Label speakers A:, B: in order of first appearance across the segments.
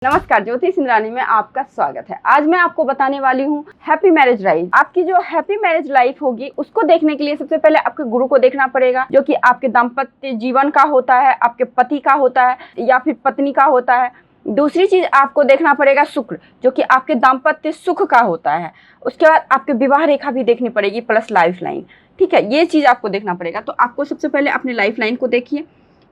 A: नमस्कार, ज्योति सिंधरानी में आपका स्वागत है। आज मैं आपको बताने वाली हूँ हैप्पी मैरिज लाइफ। आपकी जो हैप्पी मैरिज लाइफ होगी उसको देखने के लिए सबसे पहले आपके गुरु को देखना पड़ेगा, जो कि आपके दाम्पत्य जीवन का होता है, आपके पति का होता है या फिर पत्नी का होता है। दूसरी चीज आपको देखना पड़ेगा शुक्र, जो कि आपके दाम्पत्य सुख का होता है। उसके बाद आपके विवाह रेखा भी देखनी पड़ेगी प्लस लाइफ लाइन। ठीक है, ये चीज आपको देखना पड़ेगा। तो आपको सबसे पहले अपनी लाइफ लाइन को देखिए।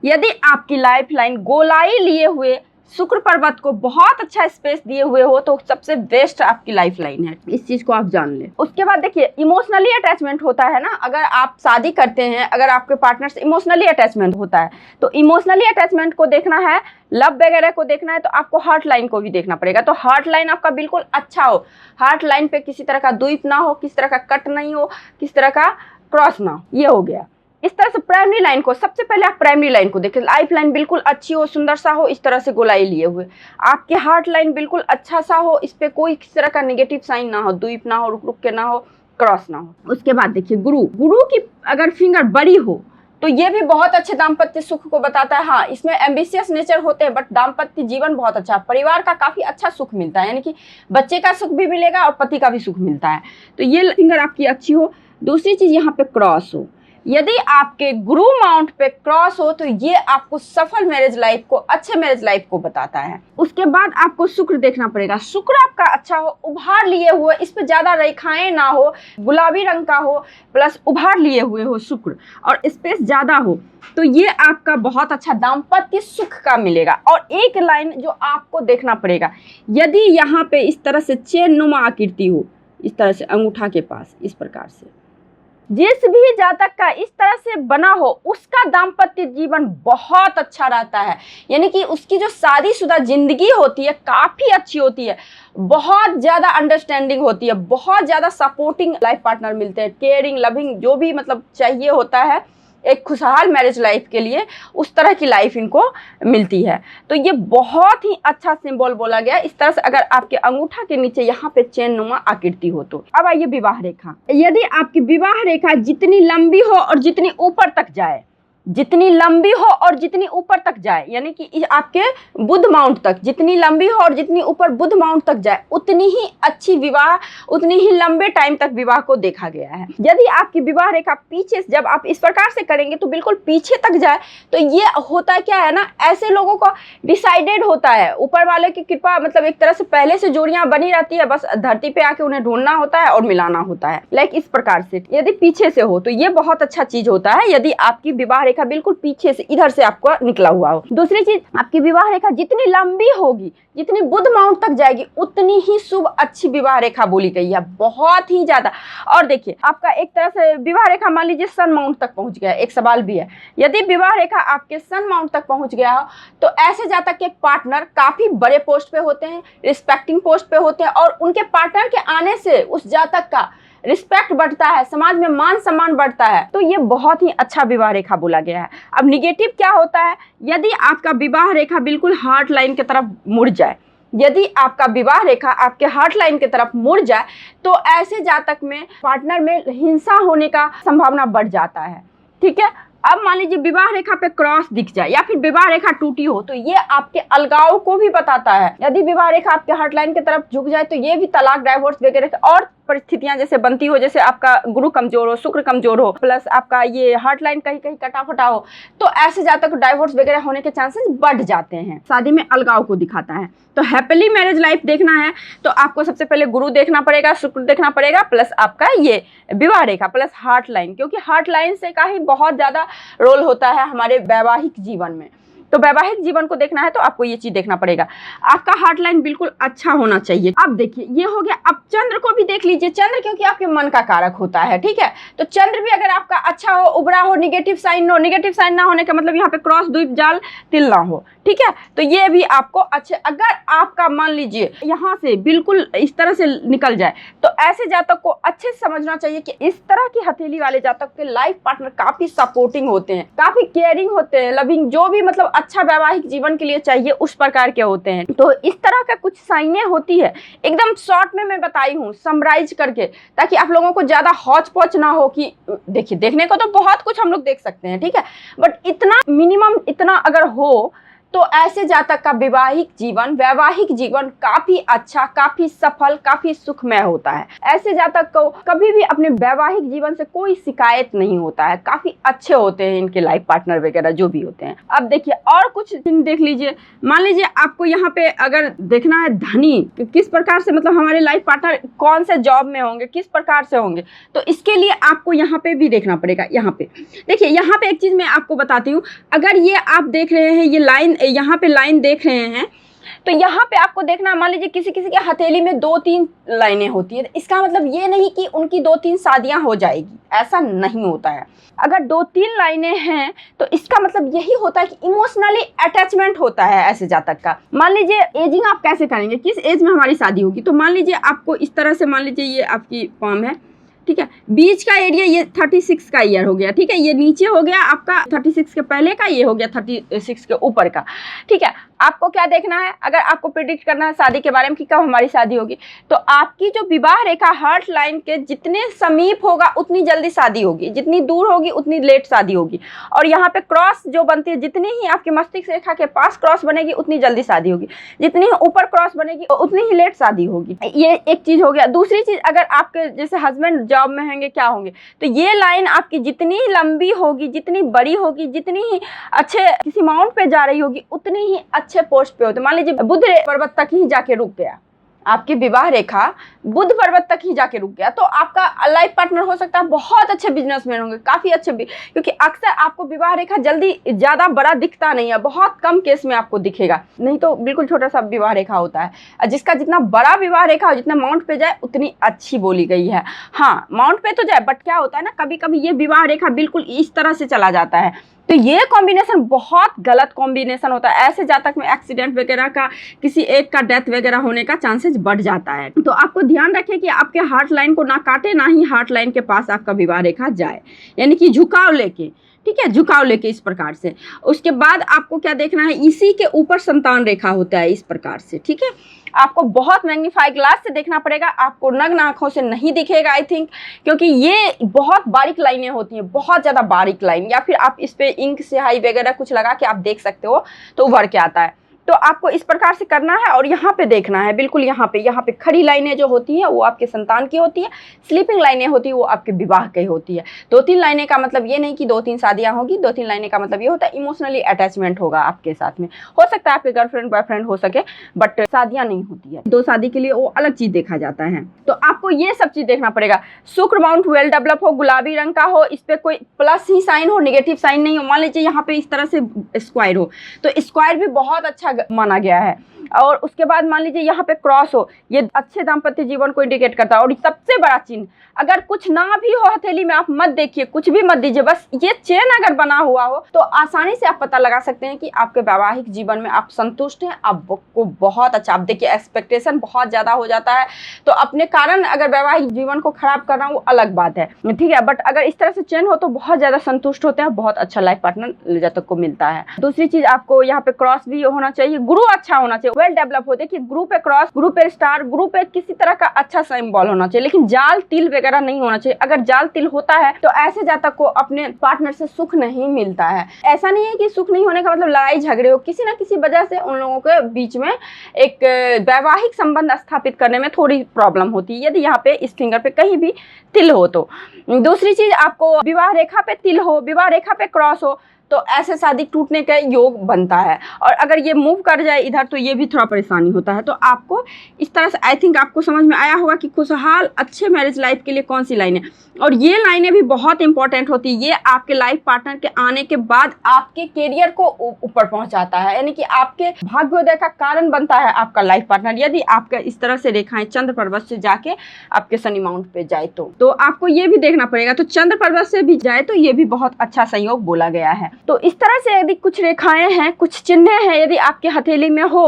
A: यदि आपकी लाइफ लाइन गोलाई लिए हुए शुक्र पर्वत को बहुत अच्छा स्पेस दिए हुए हो तो सबसे बेस्ट आपकी लाइफ लाइन है। इस चीज को आप जान लें। उसके बाद देखिए, इमोशनली अटैचमेंट होता है ना, अगर आप शादी करते हैं, अगर आपके पार्टनर से इमोशनली अटैचमेंट होता है तो इमोशनली अटैचमेंट को देखना है, लव वगैरह को देखना है तो आपको हार्ट लाइन को भी देखना पड़ेगा। तो हार्ट लाइन आपका बिल्कुल अच्छा हो, हार्ट लाइन पे किसी तरह का द्वीप ना हो, किसी तरह का कट नहीं हो, किसी तरह का क्रॉस ना हो। ये हो गया। इस तरह से प्राइमरी लाइन को सबसे पहले आप प्राइमरी लाइन को देखें। लाइफ लाइन बिल्कुल अच्छी हो, सुंदर सा हो, इस तरह से गोलाई लिए हुए। आपके हार्ट लाइन बिल्कुल अच्छा सा हो, इस पे कोई किसी तरह का नेगेटिव साइन ना हो, द्वीप ना हो, रुक रुक के ना हो, क्रॉस ना हो। उसके बाद देखिए, गुरु की अगर फिंगर बड़ी हो तो ये भी बहुत अच्छे दाम्पत्य सुख को बताता है। हाँ, इसमें एम्बिशियस नेचर होते हैं, बट दाम्पत्य जीवन बहुत अच्छा, परिवार का काफी अच्छा सुख मिलता है, यानी कि बच्चे का सुख भी मिलेगा और पति का भी सुख मिलता है। तो ये फिंगर आपकी अच्छी हो। दूसरी चीज, यहाँ पे क्रॉस हो। यदि आपके गुरु माउंट पे क्रॉस हो तो ये आपको सफल मैरिज लाइफ को, अच्छे मैरिज लाइफ को बताता है। उसके बाद आपको शुक्र देखना पड़ेगा। शुक्र आपका अच्छा हो, उभार लिए हुए, इस पे ज्यादा रेखाएं ना हो, गुलाबी रंग का हो, प्लस उभार लिए हुए हो शुक्र, और स्पेस ज्यादा हो, तो ये आपका बहुत अच्छा दाम्पत्य सुख का मिलेगा। और एक लाइन जो आपको देखना पड़ेगा, यदि यहाँ पे इस तरह से चेन नुमा आकृति हो, इस तरह से अंगूठा के पास इस प्रकार से, जिस भी जातक का इस तरह से बना हो उसका दाम्पत्य जीवन बहुत अच्छा रहता है, यानी कि उसकी जो शादीशुदा जिंदगी होती है काफी अच्छी होती है, बहुत ज्यादा अंडरस्टैंडिंग होती है, बहुत ज्यादा सपोर्टिंग लाइफ पार्टनर मिलते हैं, केयरिंग, लविंग, जो भी मतलब चाहिए होता है एक खुशहाल मैरिज लाइफ के लिए, उस तरह की लाइफ इनको मिलती है। तो ये बहुत ही अच्छा सिंबल बोला गया। इस तरह से अगर आपके अंगूठा के नीचे यहाँ पे चैन नुमा आकृति हो तो। अब आइए विवाह रेखा। यदि आपकी विवाह रेखा जितनी लंबी हो और जितनी ऊपर तक जाए, जितनी लंबी हो और जितनी ऊपर तक जाए, यानी कि आपके बुध माउंट तक जितनी लंबी हो और जितनी ऊपर बुध माउंट तक जाए, उतनी ही अच्छी विवाह, उतनी ही लंबे टाइम तक विवाह को देखा गया है। यदि आपकी विवाह रेखा पीछे, जब आप इस प्रकार से करेंगे तो बिल्कुल पीछे तक जाए, तो ये होता है क्या है ना, ऐसे लोगों को डिसाइडेड होता है, ऊपर वाले की कृपा, मतलब एक तरह से पहले से जोड़ियां बनी रहती है, बस धरती पे आके उन्हें ढूंढना होता है और मिलाना होता है। लाइक इस प्रकार से यदि पीछे से हो तो ये बहुत अच्छा चीज होता है, यदि आपकी विवाह रेखा बिल्कुल पीछे से इधर से आपको निकला हुआ हो। दूसरी चीज, आपकी विवाह रेखा जितनी लंबी होगी, जितनी बुध माउंट तक जाएगी, उतनी ही शुभ अच्छी विवाह रेखा बोली गई है, बहुत ही ज्यादा। और देखिए, आपका एक तरह से विवाह रेखा मान लीजिए सन माउंट तक पहुंच गया। एक सवाल भी है, यदि विवाह रेखा आपके सन माउंट तक पहुंच गया हो तो ऐसे जातक के पार्टनर काफी बड़े पोस्ट पे होते हैं, रिस्पेक्टिंग पोस्ट पे होते हैं, और उनके पार्टनर के आने से उस जातक का रिस्पेक्ट बढ़ता है, समाज में मान सम्मान बढ़ता है। तो ये बहुत ही अच्छा विवाह रेखा बोला गया है। अब निगेटिव क्या होता है, यदि आपका विवाह रेखा बिल्कुल हार्ट लाइन की तरफ मुड़ जाए, यदि आपका विवाह रेखा आपके हार्ट लाइन की तरफ मुड़ जाए तो ऐसे जातक में पार्टनर में हिंसा होने का संभावना बढ़ जाता है। ठीक है, अब मान लीजिए विवाह रेखा पे क्रॉस दिख जाए या फिर विवाह रेखा टूटी हो तो ये आपके अलगाव को भी बताता है। यदि विवाह रेखा आपके हार्ट लाइन की तरफ झुक जाए तो ये भी तलाक, डाइवोर्स वगैरह और परिस्थितियां जैसे बनती हो, जैसे आपका गुरु कमजोर हो, शुक्र कमजोर हो, प्लस आपका ये हार्ट लाइन कहीं कहीं कटा फटा हो, तो ऐसे जातक को डाइवोर्स वगैरह होने के चांसेस बढ़ जाते हैं। शादी में अलगाव को दिखाता है। तो हैप्पीली मैरिज लाइफ देखना है तो आपको सबसे पहले गुरु देखना पड़ेगा, शुक्र देखना पड़ेगा, प्लस आपका ये विवाह रेखा, प्लस हार्ट लाइन, क्योंकि हार्ट लाइन से का ही बहुत ज्यादा रोल होता है हमारे वैवाहिक जीवन में। तो वैवाहिक जीवन को देखना है तो आपको ये चीज देखना पड़ेगा, आपका हार्ट लाइन बिल्कुल अच्छा होना चाहिए। अब देखिए, ये हो गया। अब चंद्र को भी देख लीजिए। चंद्र क्योंकि आपके मन का कारक होता है, ठीक है, तो चंद्र भी अगर आपका अच्छा हो, उबरा हो, नेगेटिव साइन हो, नेगेटिव साइन ना होने का मतलब यहाँ पे क्रॉस, द्वीप, जाल, तिल ना हो, ठीक है, तो ये भी आपको अच्छे। अगर आपका मान लीजिए यहाँ से बिल्कुल इस तरह से निकल जाए तो ऐसे जातक को अच्छे से समझना चाहिए कि इस तरह की हथेली वाले जातक के लाइफ पार्टनर काफी सपोर्टिंग होते हैं, काफी केयरिंग होते हैं, लविंग, जो भी मतलब अच्छा वैवाहिक जीवन के लिए चाहिए उस प्रकार के होते हैं। तो इस तरह का कुछ साइनें होती है, एकदम शॉर्ट में मैं बताई हूँ समराइज करके, ताकि आप लोगों को ज्यादा हौच पौच ना हो कि देखिए, देखने को तो बहुत कुछ हम लोग देख सकते हैं, ठीक है, बट इतना मिनिमम इतना अगर हो तो ऐसे जातक का वैवाहिक जीवन काफी अच्छा, काफी सफल, काफी सुखमय होता है। ऐसे जातक को कभी भी अपने वैवाहिक जीवन से कोई शिकायत नहीं होता है, काफी अच्छे होते हैं इनके लाइफ पार्टनर वगैरह जो भी होते हैं। अब देखिए और कुछ दिन देख लीजिए। मान लीजिए आपको यहाँ पे अगर देखना है धनी किस प्रकार से, मतलब हमारे लाइफ पार्टनर कौन से जॉब में होंगे, किस प्रकार से होंगे, तो इसके लिए आपको यहाँ पे भी देखना पड़ेगा। यहाँ पे देखिए, यहाँ पे एक चीज मैं आपको बताती हूँ। अगर ये आप देख रहे हैं, ये लाइन, यहाँ पे लाइन देख रहे हैं, तो यहाँ पे आपको देखना, मान लीजिए किसी किसी के हथेली में 2-3 लाइनें होती है, इसका मतलब ये नहीं कि उनकी 2-3 शादियां हो जाएगी, ऐसा नहीं होता है। अगर 2-3 लाइनें हैं तो इसका मतलब यही होता है कि इमोशनली अटैचमेंट होता है ऐसे जातक का। मान लीजिए एजिंग आप कैसे करेंगे, किस एज में हमारी शादी होगी, तो मान लीजिए आपको इस तरह से, मान लीजिए ये आपकी पाम है, ठीक है, बीच का एरिया ये 36 का ईयर हो गया, ठीक है, ये नीचे हो गया आपका 36 के पहले का, ये हो गया 36 के ऊपर का, ठीक है। आपको क्या देखना है, अगर आपको प्रिडिक्ट करना है शादी के बारे में कि कब हमारी शादी होगी, तो आपकी जो विवाह रेखा हार्ट लाइन के जितने समीप होगा उतनी जल्दी शादी होगी, जितनी दूर होगी उतनी लेट शादी होगी। और यहाँ पे क्रॉस जो बनती है, जितनी ही आपकी मस्तिष्क रेखा के पास क्रॉस बनेगी उतनी जल्दी शादी होगी, जितनी ही ऊपर क्रॉस बनेगी उतनी ही लेट शादी होगी। ये एक चीज हो गया। दूसरी चीज, अगर आपके जैसे हस्बैंड जॉब में होंगे, क्या होंगे, तो ये लाइन आपकी जितनी लंबी होगी, जितनी बड़ी होगी, जितनी ही अच्छे किसी माउंट पे जा रही होगी, उतनी ही अच्छे पोस्ट पे होते। मान लीजिए बुध पर्वत तक ही जाके रुक गया, आपकी विवाह रेखा बुध पर्वत तक ही जाके रुक गया, तो आपका लाइफ पार्टनर हो सकता है बहुत अच्छे बिजनेसमैन होंगे, काफी अच्छे भी, क्योंकि अक्सर आपको विवाह रेखा जल्दी ज्यादा बड़ा दिखता नहीं है, बहुत कम केस में आपको दिखेगा, नहीं तो बिल्कुल छोटा सा विवाह रेखा होता है। जिसका जितना बड़ा विवाह रेखा हो, जितना माउंट पे जाए उतनी अच्छी बोली गई है। हाँ, माउंट पे तो जाए, बट क्या होता है ना, कभी कभी ये विवाह रेखा बिल्कुल इस तरह से चला जाता है, तो ये कॉम्बिनेशन बहुत गलत कॉम्बिनेशन होता है। ऐसे जातक में एक्सीडेंट वगैरह का, किसी एक का डेथ वगैरह होने का चांसेस बढ़ जाता है। तो आपको ध्यान रखें कि आपके हार्ट लाइन को ना काटे, ना ही हार्ट लाइन के पास आपका विवाह रेखा जाए, यानी कि झुकाव लेके, ठीक है, झुकाव लेके इस प्रकार से। उसके बाद आपको क्या देखना है, इसी के ऊपर संतान रेखा होता है इस प्रकार से, ठीक है। आपको बहुत मैग्नीफाई ग्लास से देखना पड़ेगा, आपको नग्न आंखों से नहीं दिखेगा आई थिंक, क्योंकि ये बहुत बारीक लाइनें होती हैं, बहुत ज़्यादा बारीक लाइन, या फिर आप इस पे इंक स्याही वगैरह कुछ लगा के आप देख सकते हो तो उभर के आता है। तो आपको इस प्रकार से करना है और यहाँ पे देखना है, बिल्कुल यहाँ पे खड़ी लाइनें जो होती हैं वो आपके संतान की होती है, स्लीपिंग लाइनें होती है वो आपके विवाह की होती है। 2-3 लाइनें का मतलब ये नहीं कि 2-3 शादियां होगी, 2-3 लाइनें का मतलब ये होता है इमोशनली अटैचमेंट होगा आपके साथ में। हो सकता है आपके गर्लफ्रेंड बॉयफ्रेंड हो सके, बट शादियां नहीं होती है, 2 शादी के लिए वो अलग चीज देखा जाता है। तो आपको ये सब चीज देखना पड़ेगा। शुक्र माउंट वेल डेवलप हो, गुलाबी रंग का हो, इस पे कोई प्लस ही साइन हो, नेगेटिव साइन नहीं हो। मान लीजिए यहाँ पे इस तरह से स्क्वायर हो, तो स्क्वायर भी बहुत अच्छा माना गया है। और उसके बाद मान लीजिए यहाँ पे क्रॉस हो, ये अच्छे दाम्पत्य जीवन को इंडिकेट करता है। और सबसे बड़ा चिन्ह, अगर कुछ ना भी हो हथेली में, आप मत देखिए, कुछ भी मत दीजिए, बस ये चेन अगर बना हुआ हो तो आसानी से आप पता लगा सकते हैं कि आपके वैवाहिक जीवन में आप संतुष्ट हैं, आपको बहुत अच्छा। आप देखिए एक्सपेक्टेशन बहुत ज्यादा हो जाता है, तो अपने कारण अगर वैवाहिक जीवन को खराब करना वो अलग बात है, ठीक है, बट अगर इस तरह से चेन हो तो बहुत ज्यादा संतुष्ट होते हैं, बहुत अच्छा लाइफ पार्टनर जातक को मिलता है। दूसरी चीज, आपको यहाँ पे क्रॉस भी होना चाहिए, गुरु अच्छा होना चाहिए, वेल डेवलप होते कि ग्रुप पे क्रॉस, ग्रुप पे स्टार, ग्रुप पे किसी तरह का अच्छा सिंबल होना चाहिए, लेकिन जाल तिल वगैरह नहीं होना चाहिए। अगर जाल तिल होता है तो ऐसे जातक को अपने पार्टनर से सुख नहीं मिलता है। ऐसा नहीं है कि सुख नहीं होने का मतलब लड़ाई झगड़े हो, किसी ना किसी वजह से उन लोगों के बीच में एक वैवाहिक संबंध स्थापित करने में थोड़ी प्रॉब्लम होती है, यदि यहाँ पे इस फिंगर पे कहीं भी तिल हो तो। दूसरी चीज, आपको विवाह रेखा पे तिल हो, विवाह रेखा पे क्रॉस हो, तो ऐसे शादी टूटने का योग बनता है। और अगर ये मूव कर जाए इधर तो ये भी थोड़ा परेशानी होता है। तो आपको इस तरह से, आई थिंक आपको समझ में आया होगा कि खुशहाल अच्छे मैरिज लाइफ के लिए कौन सी लाइनें, और ये लाइनें भी बहुत इंपॉर्टेंट होती है। ये आपके लाइफ पार्टनर के आने के बाद आपके कैरियर को ऊपर पहुंचाता है, यानी कि आपके भाग्योदय का कारण बनता है आपका लाइफ पार्टनर, यदि आपका इस तरह से रेखाएं चंद्र पर्वत से जाके आपके शनि माउंट पे जाए तो आपको ये भी देखना पड़ेगा। तो चंद्र पर्वत से भी जाए तो ये भी बहुत अच्छा संयोग बोला गया है। तो इस तरह से यदि कुछ रेखाएं हैं, कुछ चिन्ह हैं, यदि आपके हथेली में हो,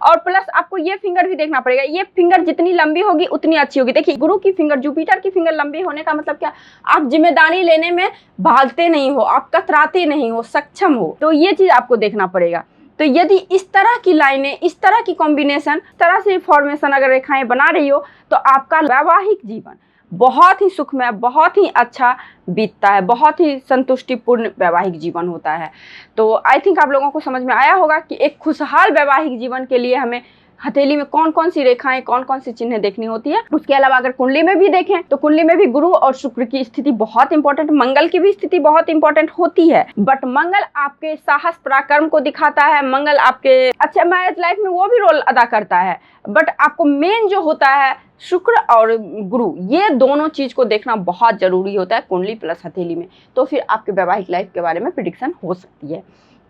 A: और प्लस आपको ये फिंगर भी देखना पड़ेगा, ये फिंगर जितनी लंबी होगी उतनी अच्छी होगी। देखिए गुरु की फिंगर, जुपिटर की फिंगर लंबी होने का मतलब क्या, आप जिम्मेदारी लेने में भागते नहीं हो, आप कतराते नहीं हो, सक्षम हो, तो ये चीज आपको देखना पड़ेगा। तो यदि इस तरह की लाइनें, इस तरह की कॉम्बिनेशन, तरह से फॉर्मेशन अगर रेखाएं बना रही हो तो आपका वैवाहिक जीवन बहुत ही सुखमय, बहुत ही अच्छा बीतता है, बहुत ही संतुष्टिपूर्ण वैवाहिक जीवन होता है। तो आई थिंक आप लोगों को समझ में आया होगा कि एक खुशहाल वैवाहिक जीवन के लिए हमें हथेली में कौन कौन सी रेखाएं, कौन कौन सी चिन्ह देखनी होती है। उसके अलावा अगर कुंडली में भी देखें तो कुंडली में भी गुरु और शुक्र की स्थिति बहुत इंपॉर्टेंट, मंगल की भी स्थिति बहुत इंपॉर्टेंट होती है। बट मंगल आपके साहस पराक्रम को दिखाता है, मंगल आपके अच्छे मैरिज लाइफ में वो भी रोल अदा करता है। बट आपको मेन जो होता है शुक्र और गुरु, ये दोनों चीज को देखना बहुत जरूरी होता है कुंडली प्लस हथेली में। तो फिर आपके वैवाहिक लाइफ के बारे में प्रिडिक्शन हो सकती है।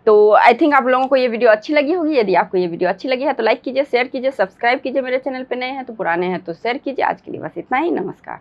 A: तो आई थिंक आप लोगों को ये वीडियो अच्छी लगी होगी। यदि आपको ये वीडियो अच्छी लगी है तो लाइक कीजिए, शेयर कीजिए, सब्सक्राइब कीजिए। मेरे चैनल पे नए हैं तो, पुराने हैं तो शेयर कीजिए। आज के लिए बस इतना ही। नमस्कार।